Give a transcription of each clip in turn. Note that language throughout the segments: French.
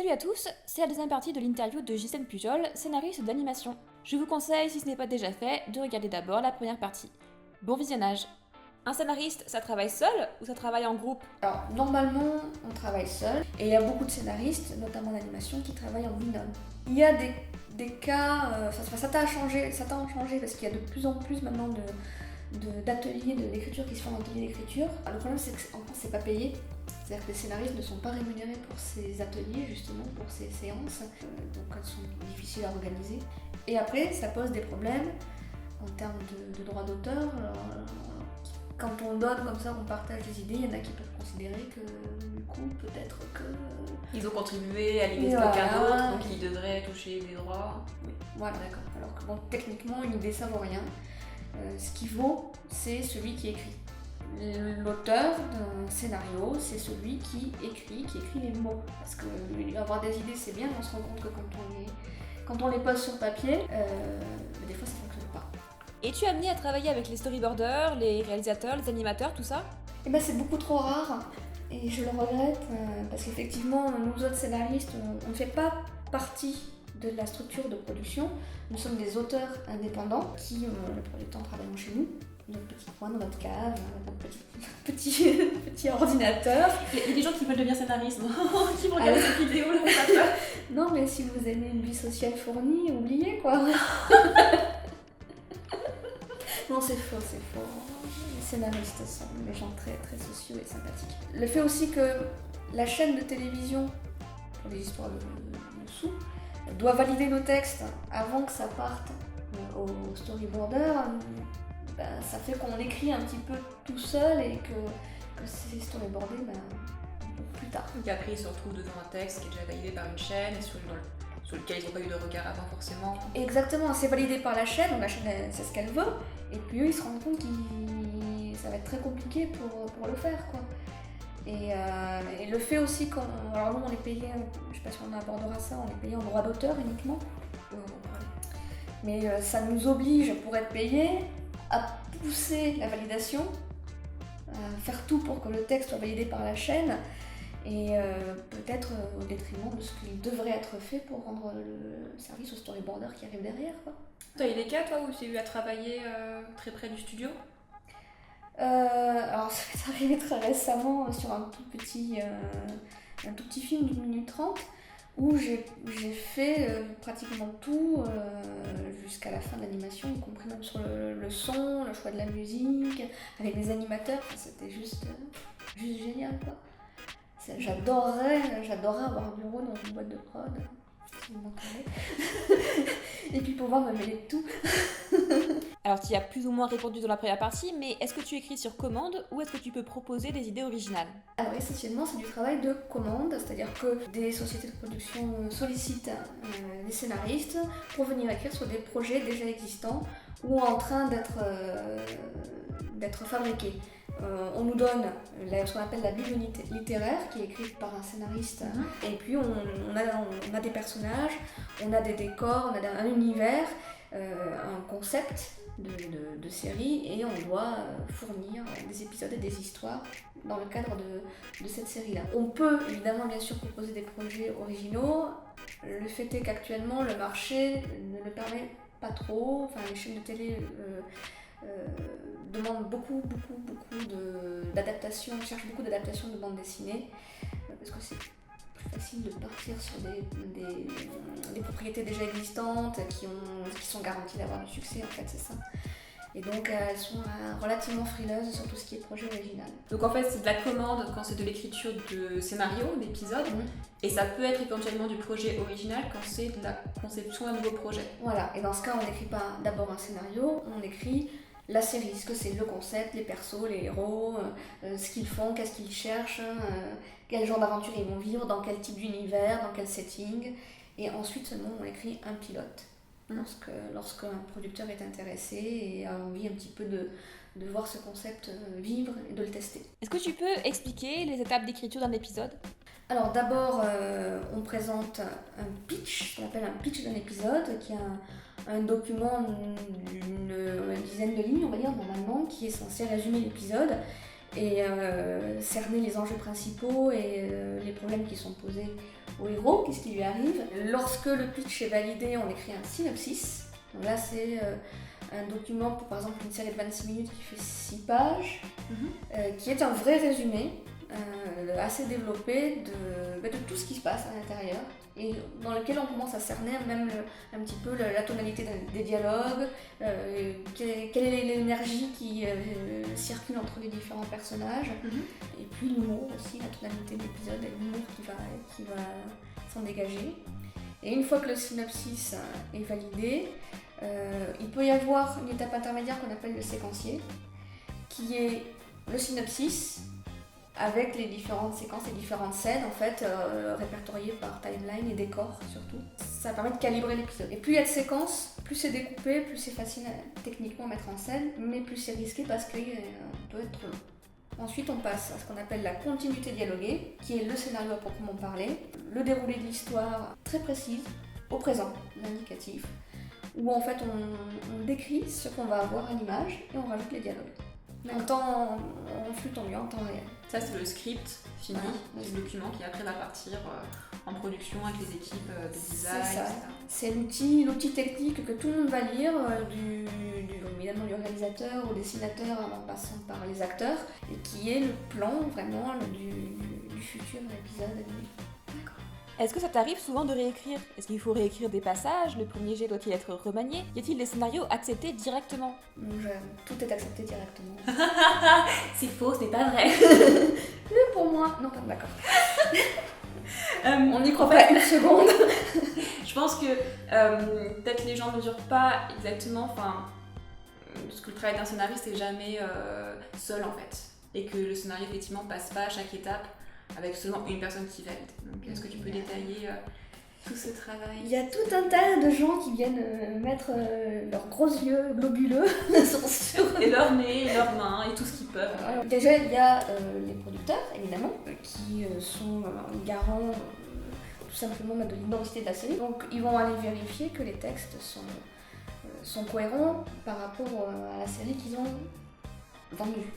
Salut à tous, c'est la deuxième partie de l'interview de Gisèle Pujol, scénariste d'animation. Je vous conseille, si ce n'est pas déjà fait, de regarder d'abord la première partie. Bon visionnage. Un scénariste, ça travaille seul ou ça travaille en groupe? Alors, normalement, on travaille seul, et il y a beaucoup de scénaristes, notamment d'animation, qui travaillent en binôme. Il y a des cas, ça tend à changer parce qu'il y a de plus en plus maintenant d'ateliers d'écriture qui se font en atelier d'écriture. Le problème, c'est qu'en France, c'est pas payé. C'est-à-dire que les scénaristes ne sont pas rémunérés pour ces ateliers, justement, pour ces séances. Donc elles sont difficiles à organiser. Et après, ça pose des problèmes en termes de droits d'auteur. Quand on donne comme ça, on partage des idées, il y en a qui peuvent considérer que, du coup, peut-être que... Ils ont contribué à l'idée de Voilà. quelqu'un d'autre, donc ils devraient toucher des droits. Oui, voilà, d'accord. Alors que bon, techniquement, une idée, ça vaut rien. Ce qui vaut, c'est celui qui écrit. L'auteur d'un scénario, c'est celui qui écrit les mots. Parce que avoir des idées, c'est bien, mais on se rend compte que quand on les pose sur papier, des fois, ça ne fonctionne pas. Es-tu amené à travailler avec les storyboarders, les réalisateurs, les animateurs, tout ça? Et ben c'est beaucoup trop rare, et je le regrette, parce qu'effectivement, nous autres scénaristes, on ne fait pas partie de la structure de production. Nous sommes des auteurs indépendants qui, la plupart du temps, travaillent chez nous, dans notre petit coin, dans notre cave, notre petit ordinateur. Il y a des gens qui veulent devenir scénaristes, qui vont regarder cette vidéo là, pas peur. Non, mais si vous aimez une vie sociale fournie, oubliez quoi. Non, c'est faux. Les scénaristes sont des gens très très sociaux et sympathiques. Le fait aussi que la chaîne de télévision, pour les histoires de sous, doit valider nos textes avant que ça parte au storyboarder, ça fait qu'on écrit un petit peu tout seul et que c'est storyboardé plus tard. Et après, ils se retrouvent devant un texte qui est déjà validé par une chaîne et sur lequel ils n'ont pas eu de regard avant forcément. Exactement, c'est validé par la chaîne, donc la chaîne c'est ce qu'elle veut, et puis eux ils se rendent compte que ça va être très compliqué pour le faire quoi. Et le fait aussi alors nous on est payé, je sais pas si on abordera ça, on est payé en droit d'auteur uniquement, mais ça nous oblige pour être payé à pousser la validation, à faire tout pour que le texte soit validé par la chaîne, et peut-être au détriment de ce qu'il devrait être fait pour rendre le service au storyboarder qui arrive derrière quoi. T'as eu des cas toi où tu as eu à travailler très près du studio? Alors ça m'est arrivé très récemment sur un tout petit film d'1 minute 30 où j'ai fait pratiquement tout jusqu'à la fin de l'animation, y compris même sur le son, le choix de la musique, avec des animateurs. C'était juste génial quoi. J'adorerais avoir un bureau dans une boîte de prod, si vous m'entendez. Et puis pouvoir me mêler de tout. Alors tu y as plus ou moins répondu dans la première partie, mais est-ce que tu écris sur commande ou est-ce que tu peux proposer des idées originales? Alors essentiellement c'est du travail de commande, c'est-à-dire que des sociétés de production sollicitent des scénaristes pour venir écrire sur des projets déjà existants ou en train d'être fabriqués. On nous donne ce qu'on appelle la bible littéraire qui est écrite par un scénariste, et puis on a des personnages, on a des décors, on a un univers, un concept de série, et on doit fournir des épisodes et des histoires dans le cadre de cette série-là. On peut évidemment bien sûr proposer des projets originaux. Le fait est qu'actuellement le marché ne le permet pas trop, enfin les chaînes de télé demandent beaucoup d'adaptations, cherchent beaucoup d'adaptations de bandes dessinées, parce que c'est plus facile de partir sur des propriétés déjà existantes qui sont garanties d'avoir du succès, en fait, c'est ça. Et donc elles sont relativement frileuses sur tout ce qui est projet original. Donc en fait c'est de la commande quand c'est de l'écriture de scénario, d'épisodes, et ça peut être éventuellement du projet original quand c'est de la conception d'un nouveau projet. Voilà, et dans ce cas on n'écrit pas d'abord un scénario, on écrit la série, ce que c'est, le concept, les persos, les héros, ce qu'ils font, qu'est-ce qu'ils cherchent, quel genre d'aventure ils vont vivre, dans quel type d'univers, dans quel setting, et ensuite seulement on écrit un pilote. Lorsqu'un producteur est intéressé et a envie un petit peu de voir ce concept vivre et de le tester. Est-ce que tu peux expliquer les étapes d'écriture d'un épisode? Alors d'abord, on présente un pitch, ce qu'on appelle un pitch d'un épisode, qui est un document d'une dizaine de lignes, on va dire, normalement, qui est censé résumer l'épisode et cerner les enjeux principaux et les problèmes qui sont posés au héros, qu'est-ce qui lui arrive. Lorsque le pitch est validé, on écrit un synopsis. Donc là, c'est un document pour, par exemple, une série de 26 minutes qui fait 6 pages, qui est un vrai résumé, assez développé de tout ce qui se passe à l'intérieur, et dans lequel on commence à cerner même un petit peu la tonalité des dialogues, quelle est l'énergie qui circule entre les différents personnages, et puis l'humour aussi, la tonalité de l'épisode, et l'humour qui va s'en dégager. Et une fois que le synopsis est validé, il peut y avoir une étape intermédiaire qu'on appelle le séquencier, qui est le synopsis avec les différentes séquences, les différentes scènes en fait, répertoriées par timeline et décor surtout. Ça permet de calibrer l'épisode. Et plus il y a de séquences, plus c'est découpé, plus c'est facile techniquement à mettre en scène, mais plus c'est risqué parce qu'il peut être trop long. Ensuite, on passe à ce qu'on appelle la continuité dialoguée, qui est le scénario à proprement parler, le déroulé de l'histoire très précise, au présent, l'indicatif, où en fait on décrit ce qu'on va avoir à l'image et on rajoute les dialogues. En flux tendu, en temps réel. Ça, c'est le script fini, voilà. le document qui après va partir en production avec les équipes de design, C'est ça. etc. C'est l'outil technique que tout le monde va lire, évidemment du réalisateur, au dessinateur, en passant par les acteurs, et qui est le plan vraiment du futur épisode animé. Est-ce que ça t'arrive souvent de réécrire? Est-ce qu'il faut réécrire des passages? Le premier jet doit-il être remanié? Y a-t-il des scénarios acceptés directement? Tout est accepté directement. C'est faux, ce n'est pas vrai. Mais pour moi, non, pas d'accord. On n'y croit pas une seconde. Je pense que peut-être les gens ne mesurent pas exactement, ce que le travail d'un scénariste est jamais seul en fait, et que le scénario effectivement passe pas à chaque étape avec seulement une personne qui valide. Donc est-ce que tu peux détailler tout ce travail? Il y a tout un tas de gens qui viennent mettre leurs gros yeux globuleux et leur nez, et leurs mains, et tout ce qu'ils peuvent. Déjà, il y a les producteurs, évidemment, qui sont garants tout simplement de l'identité de la série. Donc ils vont aller vérifier que les textes sont cohérents par rapport à la série qu'ils ont vendue.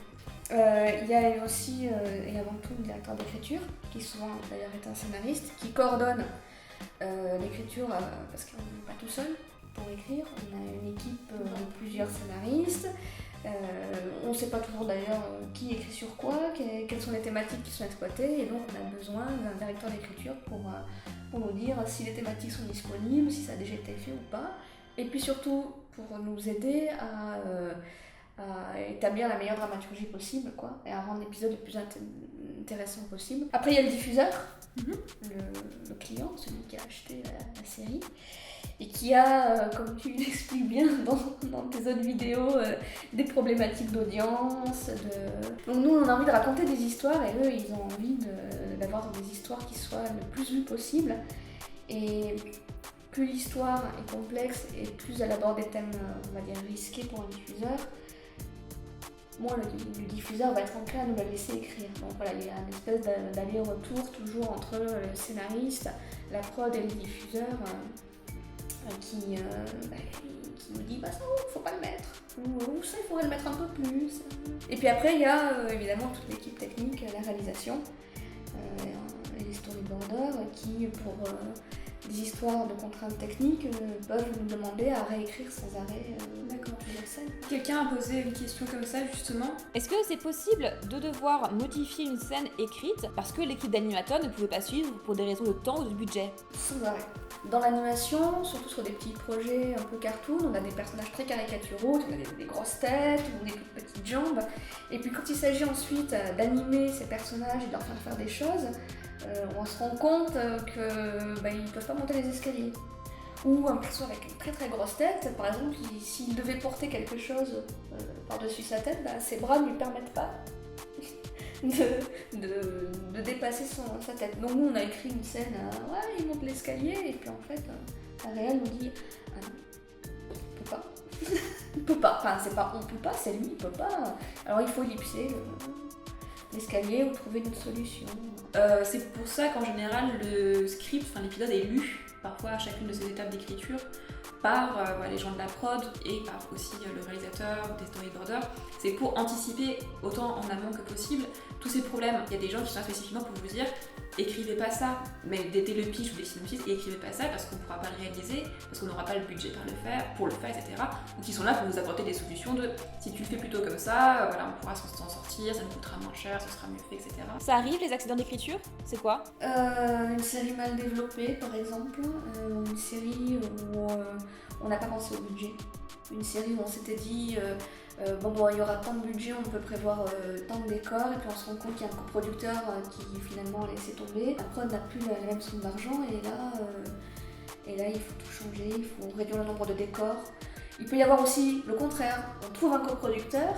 Il y a aussi, et avant tout, le directeur d'écriture, qui souvent d'ailleurs est un scénariste, qui coordonne l'écriture, parce qu'on n'est pas tout seul pour écrire, on a une équipe de plusieurs scénaristes, on ne sait pas toujours d'ailleurs qui écrit sur quoi, quelles sont les thématiques qui sont exploitées, et donc on a besoin d'un directeur d'écriture pour nous dire si les thématiques sont disponibles, si ça a déjà été fait ou pas, et puis surtout pour nous aider à établir la meilleure dramaturgie possible, et à rendre l'épisode le plus intéressant possible. Après, il y a le diffuseur, le client, celui qui a acheté la série, et qui a, comme tu l'expliques bien dans tes autres vidéos, des problématiques d'audience. Donc nous, on a envie de raconter des histoires, et eux, ils ont envie d'avoir des histoires qui soient le plus vues possible. Et plus l'histoire est complexe, et plus elle aborde des thèmes, on va dire, risqués pour un diffuseur, le diffuseur va être enclin à nous la laisser écrire. Donc voilà, il y a une espèce d'aller-retour toujours entre le scénariste, la prod et le diffuseur qui nous dit ça, faut pas le mettre, ou ça, il faudrait le mettre un peu plus. Et puis après, il y a évidemment toute l'équipe technique, la réalisation, les storyboarders qui, pour des histoires de contraintes techniques, peuvent nous demander à réécrire sans arrêt plusieurs scènes. Quelqu'un a posé une question comme ça justement. Est-ce que c'est possible de devoir modifier une scène écrite parce que l'équipe d'animateurs ne pouvait pas suivre pour des raisons de temps ou de budget? Sans arrêt. Dans l'animation, surtout sur des petits projets un peu cartoon, on a des personnages très caricaturaux, on a des grosses têtes ou des toutes petites jambes. Et puis quand il s'agit ensuite d'animer ces personnages et de leur faire des choses, on se rend compte qu'ils ne peuvent pas monter les escaliers. Ou un perso avec une très très grosse tête, par exemple, s'il devait porter quelque chose par-dessus sa tête, ses bras ne lui permettent pas de dépasser sa tête. Donc nous on a écrit une scène, il monte l'escalier, et puis en fait, la réelle nous dit ah non, on peut pas. Il peut pas, enfin c'est pas on peut pas, c'est lui, il peut pas. Alors il faut ellipser l'escalier ou trouver une solution. C'est pour ça qu'en général le script, l'épisode est lu parfois à chacune de ces étapes d'écriture par les gens de la prod et par aussi le réalisateur ou des storyboarders. C'est pour anticiper autant en amont que possible tous ces problèmes. Il y a des gens qui sont là spécifiquement pour vous dire écrivez pas ça, mais dès le pitch ou des synopsis, et écrivez pas ça parce qu'on ne pourra pas le réaliser, parce qu'on n'aura pas le budget pour le faire, etc. Donc ils sont là pour vous apporter des solutions de si tu le fais plutôt comme ça, voilà, on pourra s'en sortir, ça nous coûtera moins cher, ce sera mieux fait, etc. Ça arrive les accidents d'écriture? C'est quoi? Une série mal développée par exemple, une série où on n'a pas pensé au budget, une série où on s'était dit il y aura tant de budget, on peut prévoir tant de décors, et puis on se rend compte qu'il y a un coproducteur qui finalement a laissé tomber. La prod n'a plus la même somme d'argent, et là il faut tout changer, il faut réduire le nombre de décors. Il peut y avoir aussi le contraire, on trouve un coproducteur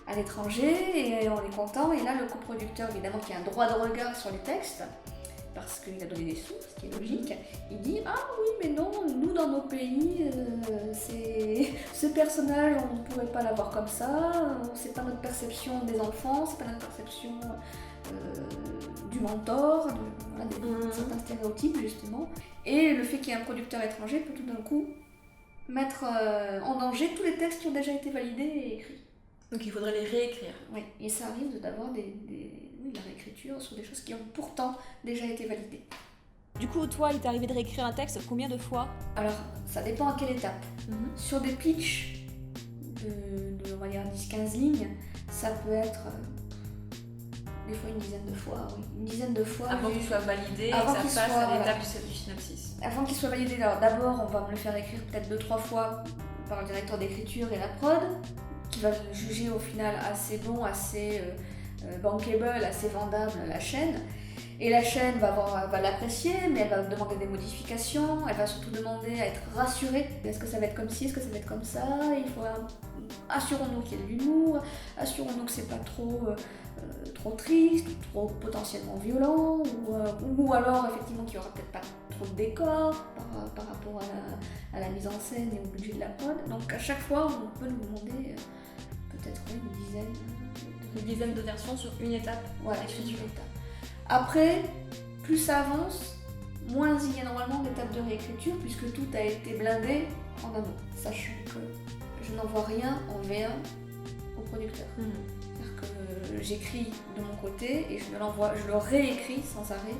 à l'étranger et on est content, et là le coproducteur évidemment qui a un droit de regard sur les textes, parce qu'il a donné des sous, ce qui est logique, il dit ah oui mais non, nous dans nos pays, ce personnage on ne pourrait pas l'avoir comme ça, c'est pas notre perception des enfants, c'est pas notre perception du mentor, certains stéréotypes justement. Et le fait qu'il y ait un producteur étranger peut tout d'un coup mettre en danger tous les textes qui ont déjà été validés et écrits. Donc il faudrait les réécrire. Oui, et ça arrive d'avoir de la réécriture sur des choses qui ont pourtant déjà été validées. Du coup, toi, il t'est arrivé de réécrire un texte combien de fois? Alors, ça dépend à quelle étape. Sur des pitchs de on va dire 10-15 lignes, ça peut être des fois une dizaine de fois, oui. Une dizaine de fois. Avant qu'il soit validé avant et que qu'il ça passe soit, à l'étape du synopsis. Avant qu'il soit validé, alors d'abord on va me le faire écrire peut-être 2-3 fois par le directeur d'écriture et la prod, qui va le juger au final assez bon, assez bankable, assez vendable la chaîne. Et la chaîne va l'apprécier, mais elle va demander des modifications, elle va surtout demander à être rassurée. Est-ce que ça va être comme ci, est-ce que ça va être comme ça? Assurons-nous qu'il y ait de l'humour, assurons-nous que c'est pas trop triste, ou trop potentiellement violent, ou alors effectivement qu'il y aura peut-être pas trop de décors par rapport à la mise en scène et au budget de la prod. Donc à chaque fois, on peut nous demander peut-être Une dizaine de versions sur une étape. Voilà, sur une étape. Après, plus ça avance, moins il y a normalement d'étapes de réécriture, puisque tout a été blindé en amont, sachant que je n'envoie rien en V1 au producteur. C'est-à-dire que j'écris de mon côté et je le réécris sans arrêt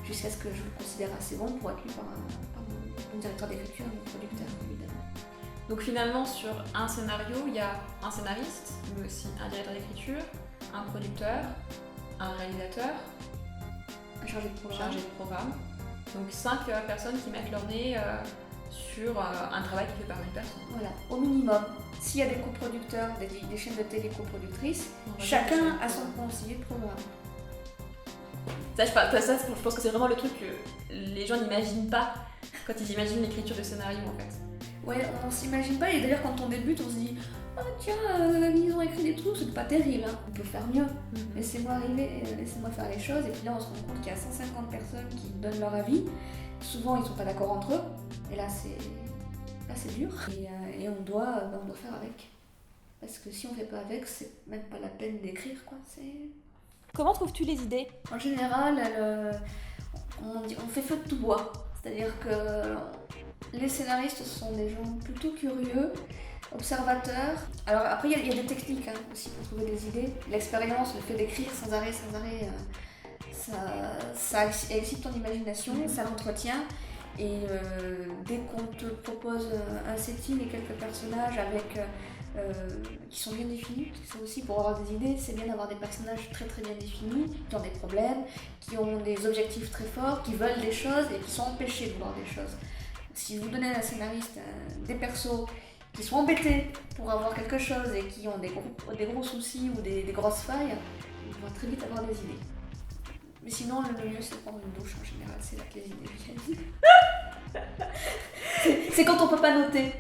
jusqu'à ce que je le considère assez bon pour être lu par mon directeur d'écriture et mon producteur, évidemment. Donc finalement, sur un scénario, il y a un scénariste, mais aussi un directeur d'écriture, un producteur, un réalisateur, Un chargé de programme. Donc 5 personnes qui mettent leur nez sur un travail qui est fait par une personne. Voilà, au minimum. S'il y a des coproducteurs, des chaînes de télé coproductrices, chacun a son conseiller de programme. Ça, je pense que c'est vraiment le truc que les gens n'imaginent pas quand ils imaginent l'écriture de scénario en fait. Ouais, on s'imagine pas, et d'ailleurs quand on débute, on se dit ah tiens, ils ont écrit des trucs, c'est pas terrible, hein. On peut faire mieux. Laissez-moi arriver, laissez-moi faire les choses, et puis là on se rend compte qu'il y a 150 personnes qui donnent leur avis. Souvent ils sont pas d'accord entre eux, et là c'est dur, et on doit faire avec. Parce que si on fait pas avec, c'est même pas la peine d'écrire, quoi. Comment trouves-tu les idées? En général, on fait feu de tout bois, c'est-à-dire que les scénaristes sont des gens plutôt curieux, observateurs. Alors après, il y a des techniques aussi pour trouver des idées. L'expérience, le fait d'écrire sans arrêt, ça excite ton imagination, ça l'entretient. Et dès qu'on te propose un setting et quelques personnages qui sont bien définis, c'est aussi pour avoir des idées, c'est bien d'avoir des personnages très très bien définis, qui ont des problèmes, qui ont des objectifs très forts, qui veulent des choses et qui sont empêchés de voir des choses. Si vous donnez à un scénariste des persos qui sont embêtés pour avoir quelque chose et qui ont des gros soucis ou des grosses failles, ils vont très vite avoir des idées. Mais sinon, le mieux c'est de prendre une douche en général, c'est là que les idées viennent. C'est quand on peut pas noter.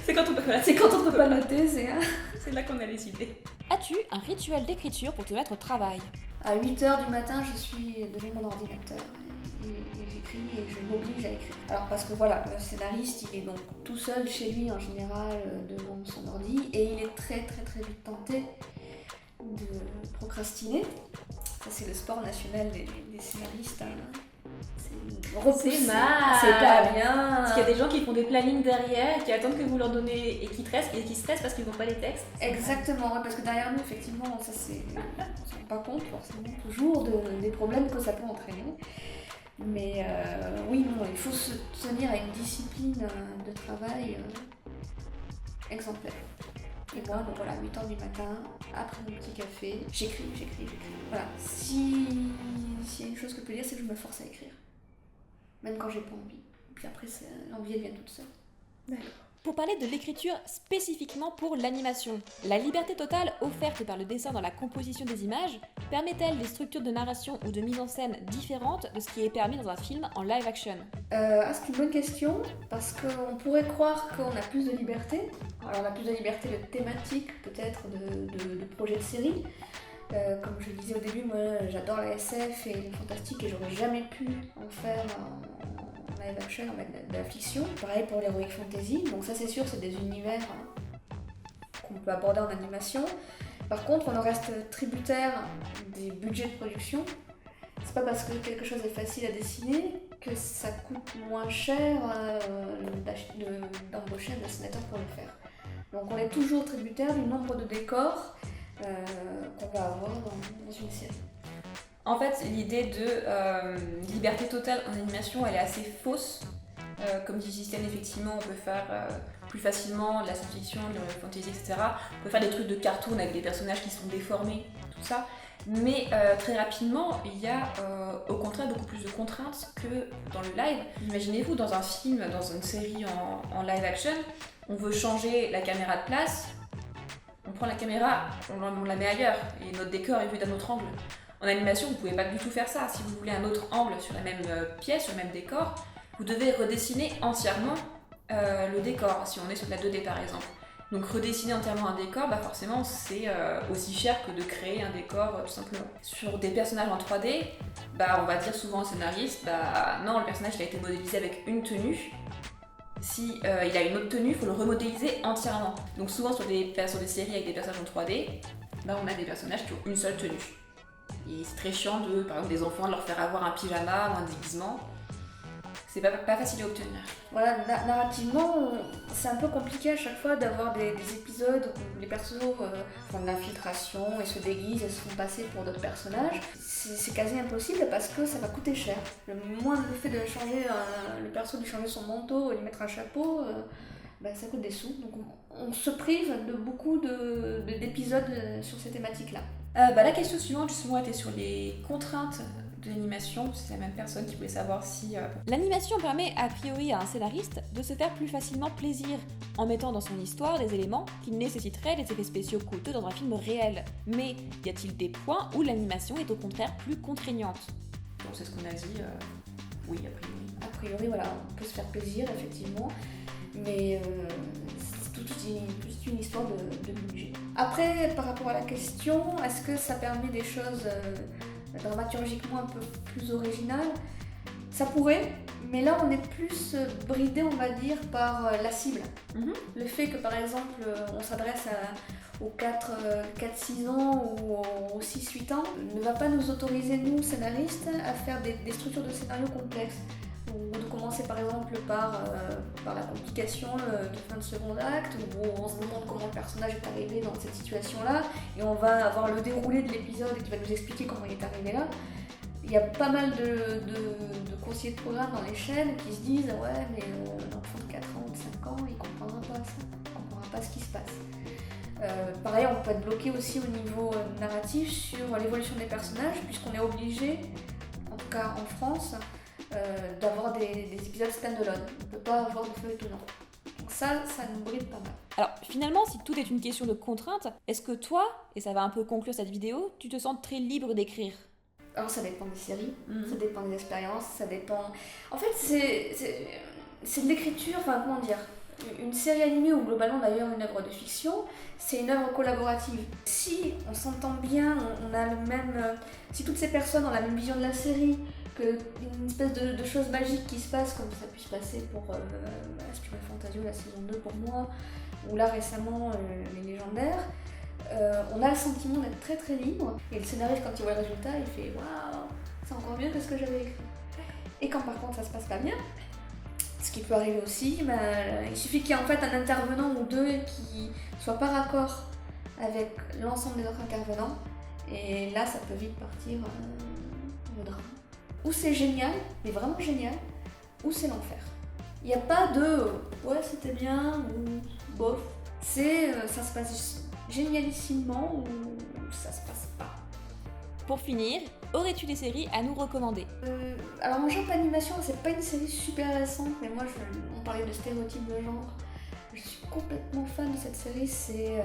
C'est quand on peut pas noter, c'est là qu'on a les idées. As-tu un rituel d'écriture pour te mettre au travail? À 8h du matin, je suis devant mon ordinateur et j'écris et je m'oblige à écrire. Alors parce que voilà, le scénariste, il est donc tout seul chez lui en général devant son ordi et il est très très très vite tenté de procrastiner. Ça c'est le sport national des scénaristes. C'est repoussé, C'est mal. c'est pas bien. Parce qu'il y a des gens qui font des plannings derrière, qui attendent que vous leur donnez et qui stressent parce qu'ils n'ont pas les textes. Exactement, ouais, parce que derrière nous, effectivement, ça c'est. On ne se rend pas compte forcément toujours des problèmes que ça peut entraîner. Mais oui, non, il faut se tenir à une discipline de travail exemplaire. Et moi, donc voilà, 8h du matin, après mon petit café, j'écris. Voilà, s'il y a une chose que je peux dire, c'est que je me force à écrire. Même quand j'ai pas envie. Et puis après, l'envie, elle vient toute seule. D'accord. Pour parler de l'écriture spécifiquement pour l'animation, la liberté totale offerte par le dessin dans la composition des images permet-elle des structures de narration ou de mise en scène différentes de ce qui est permis dans un film en live action? C'est une bonne question, parce qu'on pourrait croire qu'on a plus de liberté. Alors on a plus de liberté de thématique, peut-être de projets de série. Comme je le disais au début, moi j'adore la SF et le fantastique et j'aurais jamais pu en faire en live action avec de la fiction. Pareil pour l'heroic fantasy, donc ça c'est sûr, c'est des univers qu'on peut aborder en animation. Par contre, on en reste tributaire des budgets de production. C'est pas parce que quelque chose est facile à dessiner que ça coûte moins cher d'embaucher un dessinateur pour le faire. Donc on est toujours tributaire du nombre de décors qu'on va avoir dans une série. En fait, l'idée de liberté totale en animation, elle est assez fausse. Comme dit Gisèle, effectivement, on peut faire plus facilement de la science-fiction, de la fantasy, etc. On peut faire des trucs de cartoon avec des personnages qui sont déformés, tout ça. Mais très rapidement, il y a au contraire beaucoup plus de contraintes que dans le live. Imaginez-vous, dans un film, dans une série en live action, on veut changer la caméra de place, on prend la caméra, on la met ailleurs, et notre décor est vu d'un autre angle. En animation, vous ne pouvez pas du tout faire ça. Si vous voulez un autre angle sur la même pièce, sur le même décor, vous devez redessiner entièrement le décor, si on est sur de la 2D par exemple. Donc redessiner entièrement un décor, bah forcément c'est aussi cher que de créer un décor tout simplement. Sur des personnages en 3D, bah on va dire souvent au scénariste, bah non, le personnage il a été modélisé avec une tenue. Si il a une autre tenue, il faut le remodéliser entièrement. Donc souvent sur des séries avec des personnages en 3D, bah on a des personnages qui ont une seule tenue. Et c'est très chiant de, par exemple, des enfants, de leur faire avoir un pyjama ou un déguisement. C'est pas facile à obtenir. Voilà, narrativement, c'est un peu compliqué à chaque fois d'avoir des épisodes où les persos font de l'infiltration et se déguisent et se font passer pour d'autres personnages. C'est quasi impossible parce que ça va coûter cher. Le fait de changer le perso, de changer son manteau et de mettre un chapeau, ça coûte des sous. Donc on se prive de beaucoup d'épisodes sur ces thématiques-là. La question suivante justement était sur les contraintes de l'animation. C'est la même personne qui voulait savoir si... L'animation permet a priori à un scénariste de se faire plus facilement plaisir en mettant dans son histoire des éléments qui nécessiteraient des effets spéciaux coûteux dans un film réel. Mais y a-t-il des points où l'animation est au contraire plus contraignante? Bon, c'est ce qu'on a dit. Oui, a priori. A priori, voilà, on peut se faire plaisir effectivement, mais c'est toute une histoire de budget. Après, par rapport à la question, est-ce que ça permet des choses dramaturgiquement un peu plus originales? Ça pourrait, mais là on est plus bridé, on va dire, par la cible. Le fait que par exemple on s'adresse aux 4-6 ans ou aux 6-8 ans ne va pas nous autoriser, nous scénaristes, à faire des structures de scénario complexes. Ou de commencer par exemple par la complication de fin de second acte, où on se demande comment le personnage est arrivé dans cette situation-là, et on va avoir le déroulé de l'épisode qui va nous expliquer comment il est arrivé là. Il y a pas mal de conseillers de programme dans les chaînes qui se disent « Ouais, mais l'enfant de 4 ans ou de 5 ans, il comprendra pas ça, il comprendra pas ce qui se passe. » Pareil, on peut être bloqué aussi au niveau narratif sur l'évolution des personnages, puisqu'on est obligé, en tout cas en France, d'avoir des épisodes stand-alone. On ne peut pas avoir de feuilletonnant. Donc ça nous bride pas mal. Alors finalement, si tout est une question de contrainte, est-ce que toi, et ça va un peu conclure cette vidéo, tu te sens très libre d'écrire? Alors ça dépend des séries, ça dépend des expériences, ça dépend... En fait, c'est de l'écriture, enfin comment dire, une série animée ou globalement d'ailleurs une œuvre de fiction, c'est une œuvre collaborative. Si on s'entend bien, on a le même... Si toutes ces personnes ont la même vision de la série, qu'une espèce de chose magique qui se passe comme ça puisse passer pour Aspirant Fantasio la saison 2 pour moi, ou là récemment Les Légendaires, on a le sentiment d'être très très libre, et le scénariste quand il voit le résultat il fait waouh, c'est encore mieux que ce que j'avais écrit. Et quand par contre ça se passe pas bien, ce qui peut arriver aussi, il suffit qu'il y ait en fait un intervenant ou deux qui soient pas raccord avec l'ensemble des autres intervenants, et là ça peut vite partir le drame. Ou c'est génial, mais vraiment génial, ou c'est l'enfer. Il n'y a pas de ouais c'était bien ou bof, ça se passe génialissimement ou ça se passe pas. Pour finir, aurais-tu des séries à nous recommander? Alors mon genre d'animation, c'est pas une série super récente, mais moi on parlait de stéréotypes de genre. Je suis complètement fan de cette série, c'est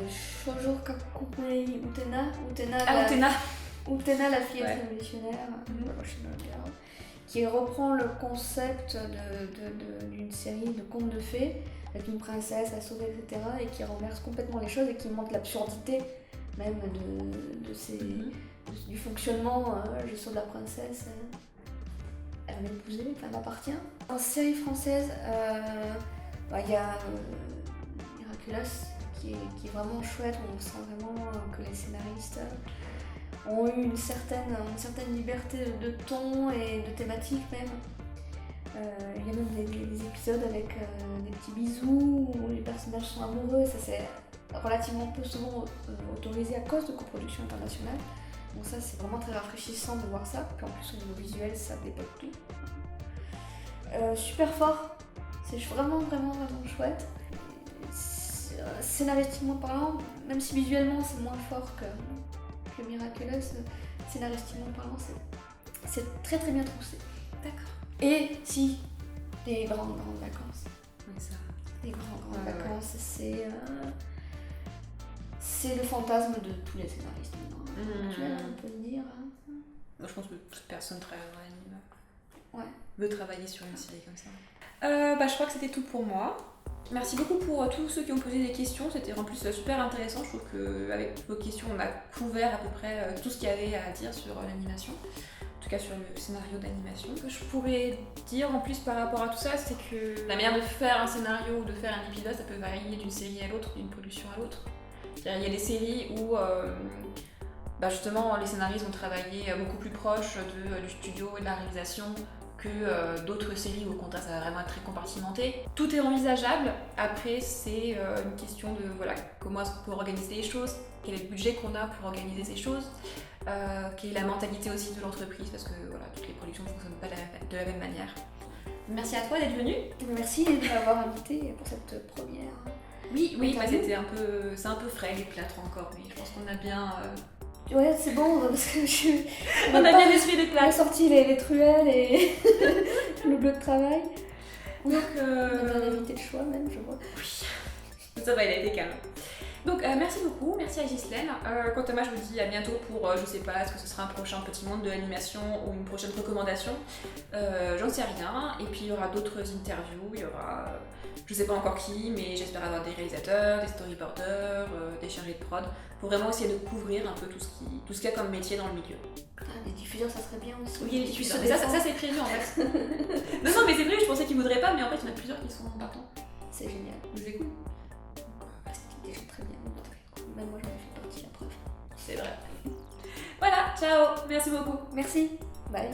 Shoujo Kakukei Utena. Utena, la fille révolutionnaire, qui reprend le concept d'une série de contes de fées, avec une princesse à sauver, etc., et qui renverse complètement les choses et qui montre l'absurdité même du fonctionnement. Je sauve la princesse, elle va m'épouser, elle m'appartient. En série française, y a Miraculous qui est vraiment chouette, où on sent vraiment que les scénaristes ont eu une certaine liberté de ton et de thématique même. Il y a même des épisodes avec des petits bisous où les personnages sont amoureux, ça c'est relativement peu souvent autorisé à cause de coproduction internationale. Donc ça c'est vraiment très rafraîchissant de voir ça, puis en plus au niveau visuel ça dépote tout. Super fort, c'est vraiment chouette. Scénaristiquement parlant, même si visuellement c'est moins fort que Miraculous, scénaristiquement parlant c'est très bien troussé. D'accord. Et si, des grandes vacances. Oui, ça. Des grandes vacances, c'est le fantasme de tous les scénaristes maintenant. On peut le dire. Moi, je pense que toute personne travaille dans l'anime veut travailler sur une série comme ça. Je crois que c'était tout pour moi. Merci beaucoup pour tous ceux qui ont posé des questions, c'était en plus super intéressant. Je trouve qu'avec vos questions, on a couvert à peu près tout ce qu'il y avait à dire sur l'animation. En tout cas sur le scénario d'animation. Ce que je pourrais dire en plus par rapport à tout ça, c'est que la manière de faire un scénario ou de faire un épisode, ça peut varier d'une série à l'autre, d'une production à l'autre. Il y a des séries où justement les scénaristes vont travailler beaucoup plus proche du studio et de la réalisation que d'autres séries où au contraire ça va vraiment être très compartimenté. Tout est envisageable, après c'est une question de comment est-ce qu'on peut organiser les choses, quel est le budget qu'on a pour organiser ces choses, quelle est la mentalité aussi de l'entreprise, parce que toutes les productions ne fonctionnent pas de la même manière. Merci à toi d'être venu. Merci de m'avoir invité pour cette première. Oui, c'est un peu frais les plâtres encore, mais je pense qu'on a bien... Ouais, c'est bon, parce que on a bien essuyé les plâtres. On a sorti les truelles et le bleu de travail. Donc, on a un invité de choix même, je vois. Oui, ça va, il a été calme. Donc merci beaucoup, merci à Ghislaine. Quant à moi, je vous dis à bientôt pour, je sais pas, est-ce que ce sera un prochain petit monde de l'animation ou une prochaine recommandation. J'en sais rien. Et puis il y aura d'autres interviews, il y aura, je sais pas encore qui, mais j'espère avoir des réalisateurs, des storyboarders, des chargés de prod, pour vraiment essayer de couvrir un peu tout ce qu'il y a comme métier dans le milieu. Des diffuseurs, ça serait bien aussi. Oui, les diffuseurs, ça c'est prévu en fait. non, mais c'est vrai, je pensais qu'ils voudraient pas, mais en fait il y en a plusieurs qui sont partants. C'est génial. C'est cool. C'était déjà très bien. Même moi j'en ai fait partie, la preuve. C'est vrai. Voilà, ciao, merci beaucoup. Merci, bye.